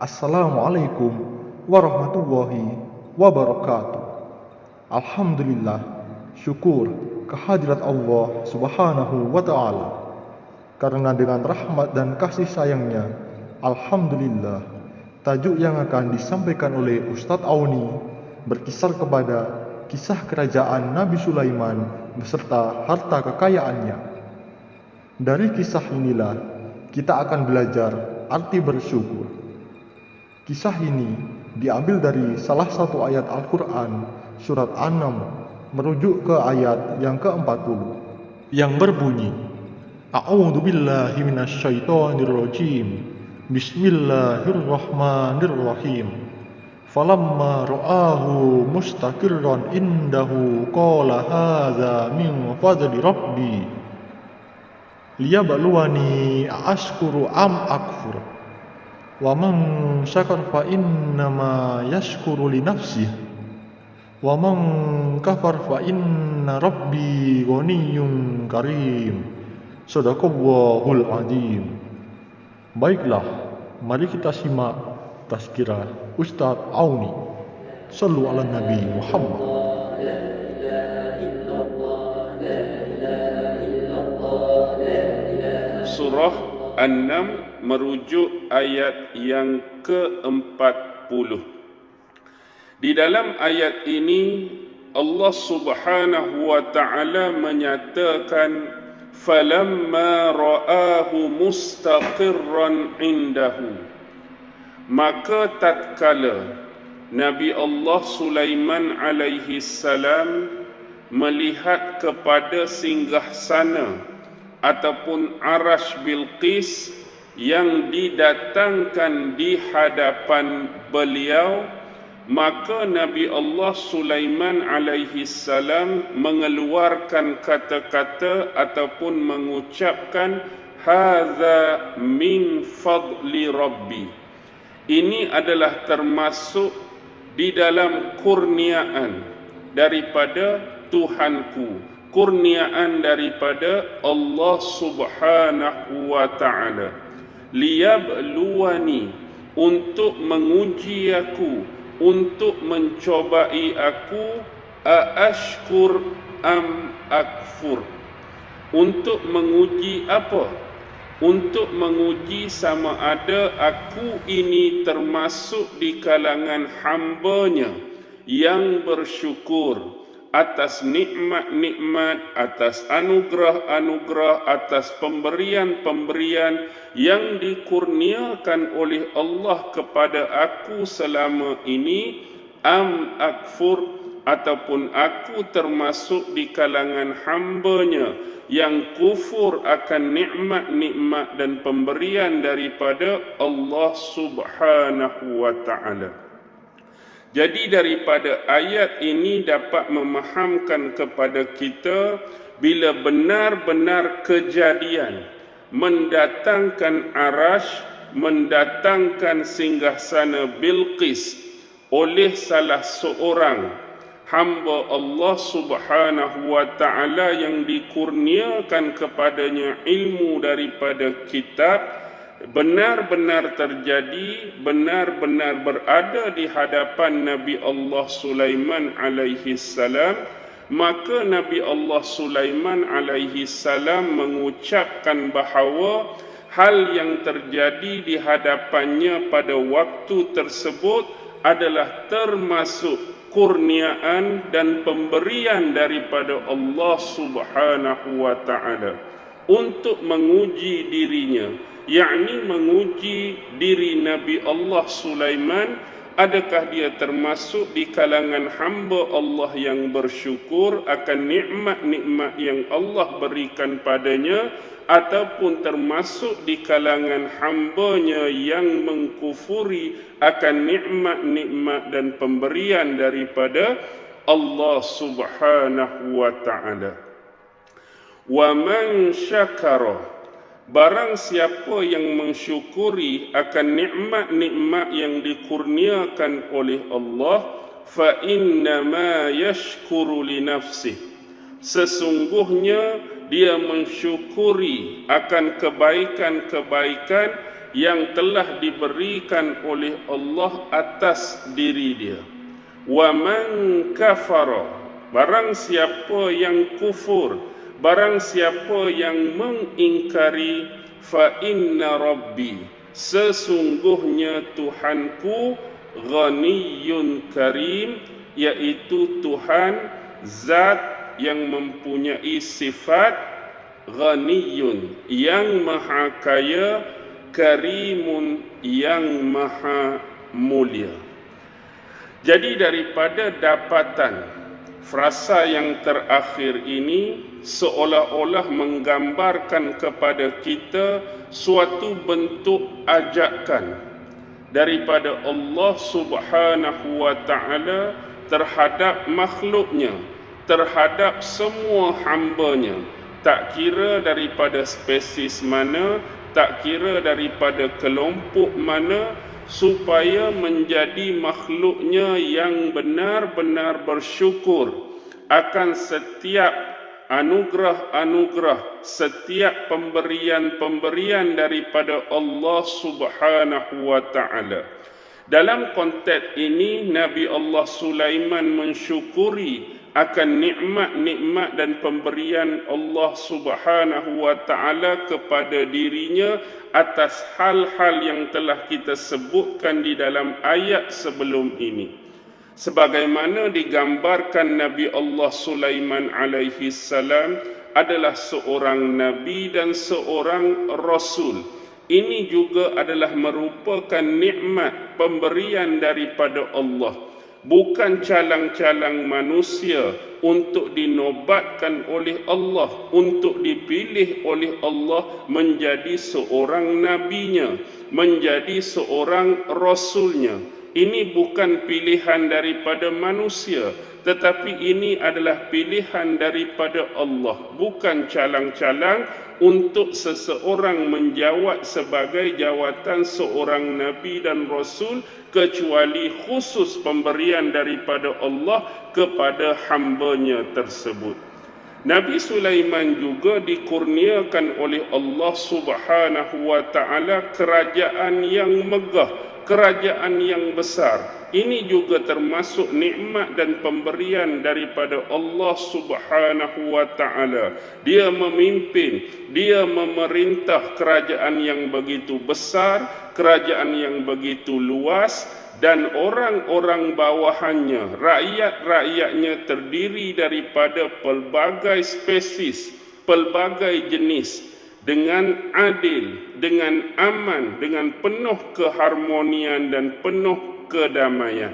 Assalamualaikum warahmatullahi wabarakatuh. Alhamdulillah, syukur kehadirat Allah subhanahu wa ta'ala. Karena dengan rahmat dan kasih sayangnya, alhamdulillah, tajuk yang akan disampaikan oleh Ustadz Auni berkisar kepada kisah kerajaan Nabi Sulaiman beserta harta kekayaannya. Dari kisah inilah kita akan belajar arti bersyukur. Kisah ini diambil dari salah satu ayat Al-Quran surat An-Naml merujuk ke ayat yang ke-40 yang berbunyi, A'udzu billahi minasyaitonir rajim. Bismillahirrahmanirrahim. Falamma ra'ahu mustaqirran indahu qala hadza min fadli rabbi liyabluwani ashkuru am akfur. Wa man syakar fa innama yashkuru li nafsihi wa man kafar fa inna rabbi ghaniyyun karim. Shadaqallahul azim. Baiklah, mari kita simak tazkirah Ustadz Auni. Shallu ala Nabi Muhammad. Surah An-Naml merujuk ayat yang ke-40. Di dalam ayat ini Allah Subhanahu wa ta'ala menyatakan falamma ra'ahu mustaqirran indahu, maka tatkala Nabi Allah Sulaiman alaihi salam melihat kepada singgasana ataupun arash Bilqis yang didatangkan di hadapan beliau, maka Nabi Allah Sulaiman alaihi salam mengeluarkan kata-kata ataupun mengucapkan hadza min fadli rabbi. Ini adalah termasuk di dalam kurniaan daripada Tuhanku, kurniaan daripada Allah Subhanahu wa ta'ala. Liyabluwani, untuk menguji aku, untuk mencobai aku, aashkur am akfur. Untuk menguji apa? Untuk menguji sama ada aku ini termasuk di kalangan hamba-Nya yang bersyukur atas nikmat-nikmat, atas anugerah-anugerah, atas pemberian-pemberian yang dikurniakan oleh Allah kepada aku selama ini, am akfur, ataupun aku termasuk di kalangan hamba-Nya yang kufur akan nikmat-nikmat dan pemberian daripada Allah Subhanahu wa ta'ala. Jadi daripada ayat ini dapat memahamkan kepada kita bila benar-benar kejadian mendatangkan arash, mendatangkan singgasana Bilqis oleh salah seorang hamba Allah Subhanahu wa ta'ala yang dikurniakan kepadanya ilmu daripada kitab, benar-benar terjadi, benar-benar berada di hadapan Nabi Allah Sulaiman alaihi salam, maka Nabi Allah Sulaiman alaihi salam mengucapkan bahawa hal yang terjadi di hadapannya pada waktu tersebut adalah termasuk kurniaan dan pemberian daripada Allah Subhanahu wa ta'ala untuk menguji dirinya, yakni menguji diri Nabi Allah Sulaiman, adakah dia termasuk di kalangan hamba Allah yang bersyukur akan nikmat-nikmat yang Allah berikan padanya, ataupun termasuk di kalangan hamba-Nya yang mengkufuri akan nikmat-nikmat dan pemberian daripada Allah Subhanahu wa ta'ala. Wa man syakara, barang siapa yang mensyukuri akan nikmat-nikmat yang dikurniakan oleh Allah, fa innama yashkuru li nafsih, sesungguhnya dia mensyukuri akan kebaikan-kebaikan yang telah diberikan oleh Allah atas diri dia. Wa man kafara, barang siapa yang kufur, barang siapa yang mengingkari, fa inna rabbi, sesungguhnya Tuhanku, ghaniyyun karim, yaitu Tuhan zat yang mempunyai sifat ghaniyyun, yang maha kaya, karimun, yang maha mulia. Jadi daripada dapatan frasa yang terakhir ini seolah-olah menggambarkan kepada kita suatu bentuk ajakan daripada Allah Subhanahu wa ta'ala terhadap makhluknya, terhadap semua hamba-Nya, tak kira daripada spesies mana, tak kira daripada kelompok mana, supaya menjadi makhluknya yang benar-benar bersyukur akan setiap anugerah-anugerah, setiap pemberian-pemberian daripada Allah Subhanahu wa ta'ala. Dalam konteks ini, Nabi Allah Sulaiman mensyukuri akan nikmat-nikmat dan pemberian Allah Subhanahu wa ta'ala kepada dirinya atas hal-hal yang telah kita sebutkan di dalam ayat sebelum ini. Sebagaimana digambarkan Nabi Allah Sulaiman alaihi salam adalah seorang nabi dan seorang rasul. Ini juga adalah merupakan nikmat pemberian daripada Allah, bukan calang-calang manusia untuk dinobatkan oleh Allah, untuk dipilih oleh Allah menjadi seorang nabinya, menjadi seorang rasulnya. Ini bukan pilihan daripada manusia, tetapi ini adalah pilihan daripada Allah, bukan calang-calang untuk seseorang menjawab sebagai jawatan seorang nabi dan rasul, kecuali khusus pemberian daripada Allah kepada hamba-Nya tersebut. Nabi Sulaiman juga dikurniakan oleh Allah Subhanahu wa ta'ala kerajaan yang megah, kerajaan yang besar. Ini juga termasuk nikmat dan pemberian daripada Allah Subhanahu wa ta'ala. Dia memimpin, dia memerintah kerajaan yang begitu besar, kerajaan yang begitu luas, dan orang-orang bawahannya, rakyat-rakyatnya terdiri daripada pelbagai spesies, pelbagai jenis, dengan adil, dengan aman, dengan penuh keharmonian dan penuh kedamaian.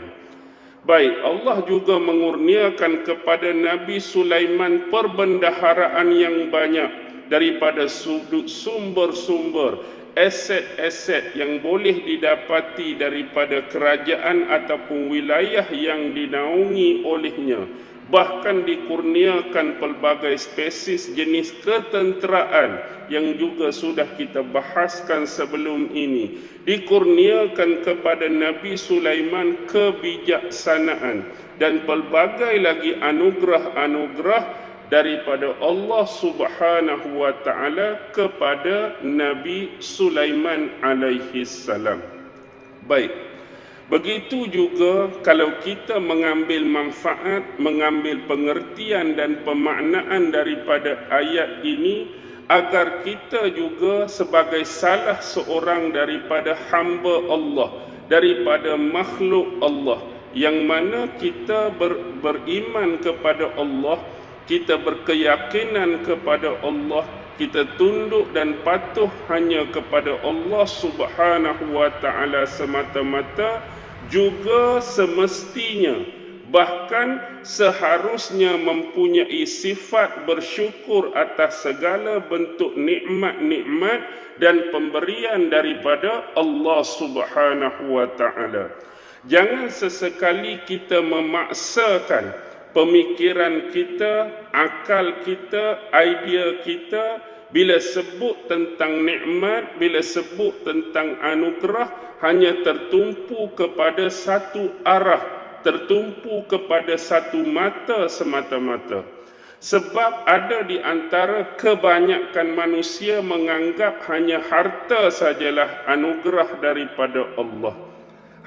Baik, Allah juga mengurniakan kepada Nabi Sulaiman perbendaharaan yang banyak daripada sudut sumber-sumber, aset-aset yang boleh didapati daripada kerajaan ataupun wilayah yang dinaungi olehnya. Bahkan dikurniakan pelbagai spesies jenis ketenteraan yang juga sudah kita bahaskan sebelum ini. Dikurniakan kepada Nabi Sulaiman kebijaksanaan dan pelbagai lagi anugerah-anugerah daripada Allah Subhanahu wa ta'ala kepada Nabi Sulaiman alaihi salam. Baik, begitu juga kalau kita mengambil manfaat, mengambil pengertian dan pemaknaan daripada ayat ini, agar kita juga sebagai salah seorang daripada hamba Allah, daripada makhluk Allah, yang mana kita beriman kepada Allah, kita berkeyakinan kepada Allah, kita tunduk dan patuh hanya kepada Allah Subhanahu wa ta'ala semata-mata, juga semestinya, bahkan seharusnya mempunyai sifat bersyukur atas segala bentuk nikmat-nikmat dan pemberian daripada Allah Subhanahu wa ta'ala. Jangan sesekali kita memaksakan pemikiran kita, akal kita, idea kita, bila sebut tentang nikmat, bila sebut tentang anugerah, hanya tertumpu kepada satu arah, tertumpu kepada satu mata semata-mata. Sebab ada di antara kebanyakan manusia menganggap hanya harta sajalah anugerah daripada Allah.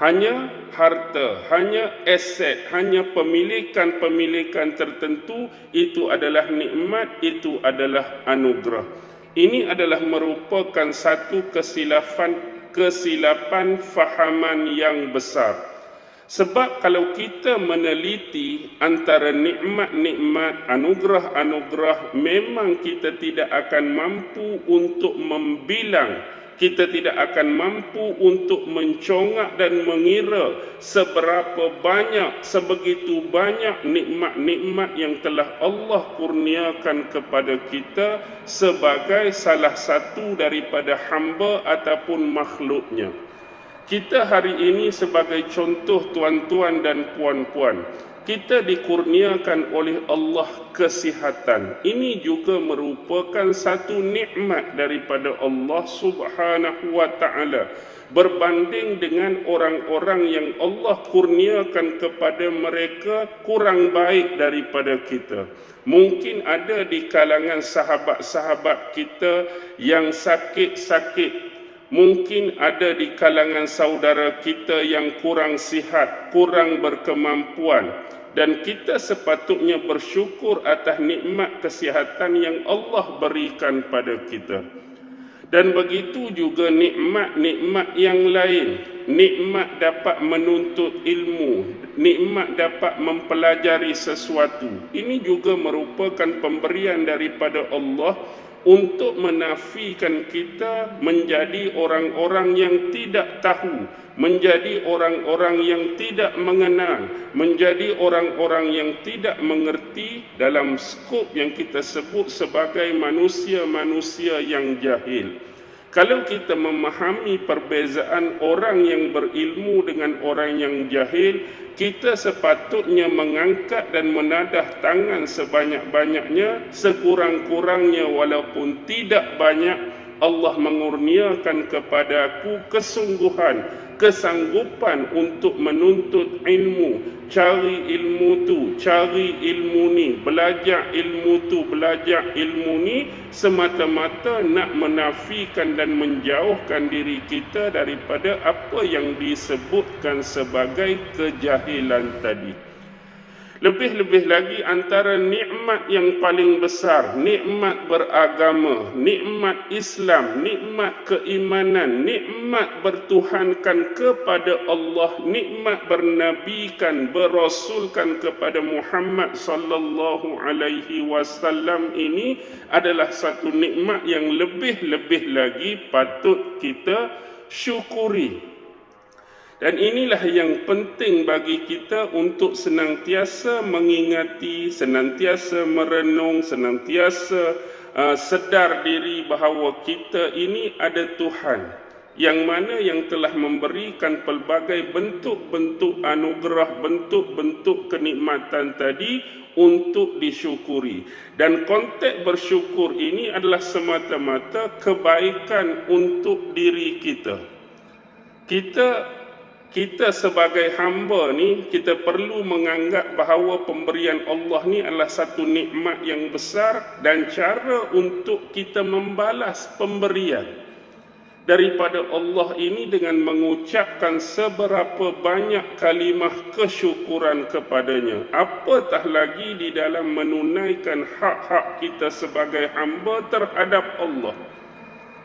Hanya harta, hanya aset, hanya pemilikan-pemilikan tertentu, itu adalah nikmat, itu adalah anugerah. Ini adalah merupakan satu kesilapan fahaman yang besar. Sebab kalau kita meneliti antara nikmat-nikmat, anugerah-anugerah, memang kita tidak akan mampu untuk membilang, kita tidak akan mampu untuk mencongak dan mengira sebegitu banyak nikmat-nikmat yang telah Allah kurniakan kepada kita sebagai salah satu daripada hamba ataupun makhluknya. Kita hari ini sebagai contoh tuan-tuan dan puan-puan, kita dikurniakan oleh Allah kesihatan. Ini juga merupakan satu nikmat daripada Allah Subhanahu wa taala. Berbanding dengan orang-orang yang Allah kurniakan kepada mereka kurang baik daripada kita. Mungkin ada di kalangan sahabat-sahabat kita yang sakit-sakit. Mungkin ada di kalangan saudara kita yang kurang sihat, kurang berkemampuan, dan kita sepatutnya bersyukur atas nikmat kesihatan yang Allah berikan pada kita. Dan begitu juga nikmat-nikmat yang lain. Nikmat dapat menuntut ilmu, nikmat dapat mempelajari sesuatu. Ini juga merupakan pemberian daripada Allah untuk menafikan kita menjadi orang-orang yang tidak tahu, menjadi orang-orang yang tidak mengenal, menjadi orang-orang yang tidak mengerti dalam skop yang kita sebut sebagai manusia-manusia yang jahil. Kalau kita memahami perbezaan orang yang berilmu dengan orang yang jahil, kita sepatutnya mengangkat dan menadah tangan sebanyak-banyaknya, sekurang-kurangnya walaupun tidak banyak. Allah mengurniakan kepada aku kesungguhan, kesanggupan untuk menuntut ilmu, cari ilmu tu, cari ilmu ni, belajar ilmu tu, belajar ilmu ni, semata-mata nak menafikan dan menjauhkan diri kita daripada apa yang disebutkan sebagai kejahilan tadi. Lebih-lebih lagi antara nikmat yang paling besar, nikmat beragama, nikmat Islam, nikmat keimanan, nikmat bertuhankan kepada Allah, nikmat bernabikan, berasulkan kepada Muhammad sallallahu alaihi wasallam, ini adalah satu nikmat yang lebih-lebih lagi patut kita syukuri. Dan inilah yang penting bagi kita untuk senantiasa mengingati, senantiasa merenung, senantiasa sedar diri bahawa kita ini ada Tuhan yang mana yang telah memberikan pelbagai bentuk-bentuk anugerah, bentuk-bentuk kenikmatan tadi untuk disyukuri. Dan konteks bersyukur ini adalah semata-mata kebaikan untuk diri kita. Kita sebagai hamba ni, kita perlu menganggap bahawa pemberian Allah ni adalah satu nikmat yang besar, dan cara untuk kita membalas pemberian daripada Allah ini dengan mengucapkan seberapa banyak kalimah kesyukuran kepadanya. Apatah lagi di dalam menunaikan hak-hak kita sebagai hamba terhadap Allah.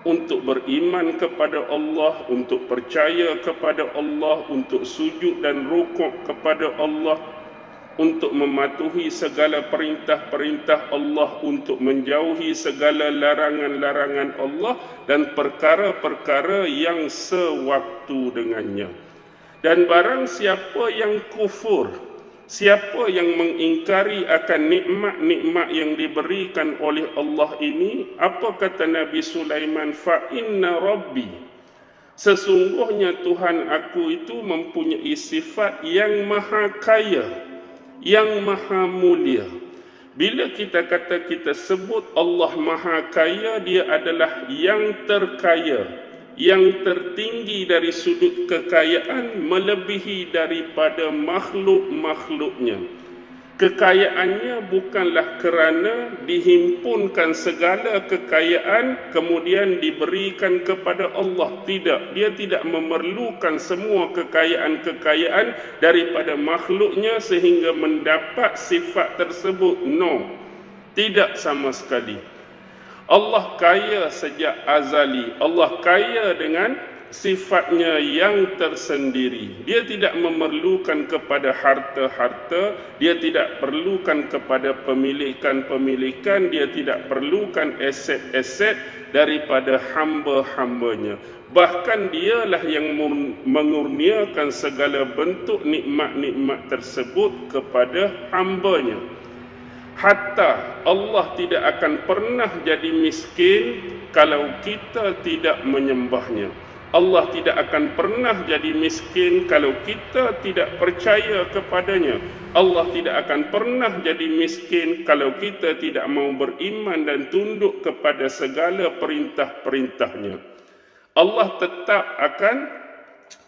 Untuk beriman kepada Allah, untuk percaya kepada Allah, untuk sujud dan rukuk kepada Allah, untuk mematuhi segala perintah-perintah Allah, untuk menjauhi segala larangan-larangan Allah dan perkara-perkara yang sewaktu dengannya. Dan barang siapa yang kufur, siapa yang mengingkari akan nikmat-nikmat yang diberikan oleh Allah ini, apa kata Nabi Sulaiman? Fa inna rabbi, sesungguhnya Tuhan aku itu mempunyai sifat yang maha kaya, yang maha mulia. Bila kita kata, kita sebut Allah maha kaya, dia adalah yang terkaya, yang tertinggi dari sudut kekayaan, melebihi daripada makhluk-makhluknya. Kekayaannya bukanlah kerana dihimpunkan segala kekayaan kemudian diberikan kepada Allah. Tidak, dia tidak memerlukan semua kekayaan-kekayaan daripada makhluknya sehingga mendapat sifat tersebut. No, tidak sama sekali. Allah kaya sejak azali. Allah kaya dengan sifatnya yang tersendiri. Dia tidak memerlukan kepada harta-harta, dia tidak perlukan kepada pemilikan-pemilikan, dia tidak perlukan aset-aset daripada hamba-hambanya. Bahkan dialah yang mengurniakan segala bentuk nikmat-nikmat tersebut kepada hambanya. Hatta Allah tidak akan pernah jadi miskin kalau kita tidak menyembahnya. Allah tidak akan pernah jadi miskin kalau kita tidak percaya kepadanya. Allah tidak akan pernah jadi miskin kalau kita tidak mau beriman dan tunduk kepada segala perintah-perintahnya. Allah tetap akan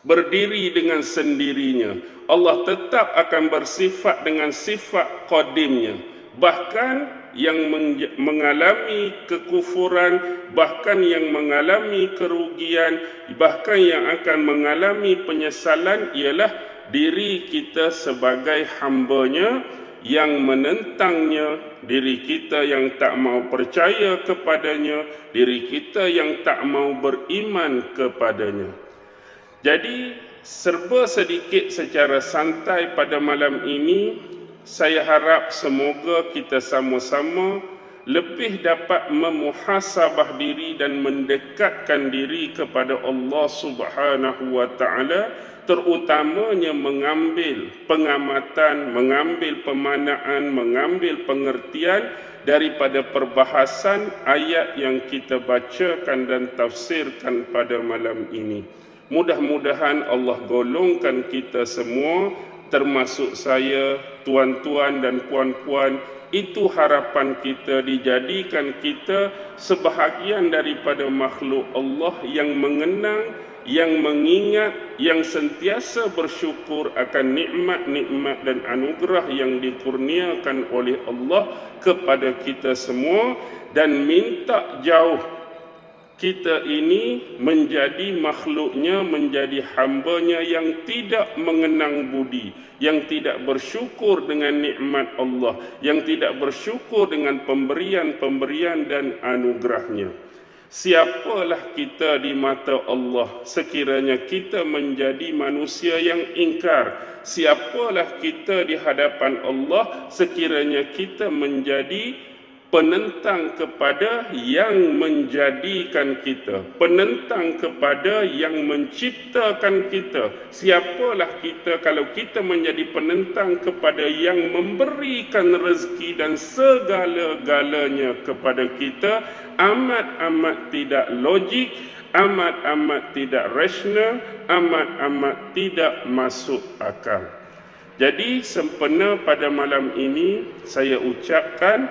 berdiri dengan sendirinya. Allah tetap akan bersifat dengan sifat qadimnya. Bahkan yang mengalami kekufuran, bahkan yang mengalami kerugian, bahkan yang akan mengalami penyesalan ialah diri kita sebagai hambanya yang menentangnya, diri kita yang tak mau percaya kepadanya, diri kita yang tak mau beriman kepadanya. Jadi serba sedikit secara santai pada malam ini, saya harap semoga kita sama-sama lebih dapat memuhasabah diri dan mendekatkan diri kepada Allah Subhanahu wa taala, terutamanya mengambil pengamatan, mengambil pemanaan, mengambil pengertian daripada perbahasan ayat yang kita bacakan dan tafsirkan pada malam ini. Mudah-mudahan Allah golongkan kita semua, termasuk saya, tuan-tuan dan puan-puan, itu harapan kita, dijadikan kita sebahagian daripada makhluk Allah yang mengenang, yang mengingat, yang sentiasa bersyukur akan nikmat-nikmat dan anugerah yang dikurniakan oleh Allah kepada kita semua, dan minta jauh kita ini menjadi makhluknya, menjadi hambanya yang tidak mengenang budi, yang tidak bersyukur dengan nikmat Allah, yang tidak bersyukur dengan pemberian-pemberian dan anugerahnya. Siapalah kita di mata Allah sekiranya kita menjadi manusia yang ingkar? Siapalah kita di hadapan Allah sekiranya kita menjadi penentang kepada yang menjadikan kita, penentang kepada yang menciptakan kita? Siapalah kita kalau kita menjadi penentang kepada yang memberikan rezeki dan segala-galanya kepada kita? Amat-amat tidak logik, amat-amat tidak rasional, amat-amat tidak masuk akal. Jadi sempena pada malam ini saya ucapkan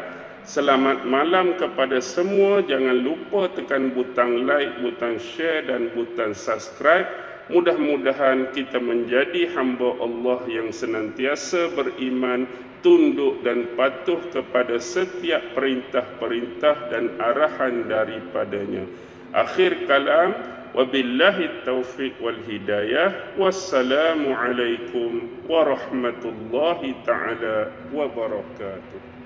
selamat malam kepada semua. Jangan lupa tekan butang like, butang share dan butang subscribe. Mudah-mudahan kita menjadi hamba Allah yang senantiasa beriman, tunduk dan patuh kepada setiap perintah-perintah dan arahan daripadanya. Akhir kalam, wabillahi taufiq wal hidayah. Wassalamualaikum warahmatullahi ta'ala wabarakatuh.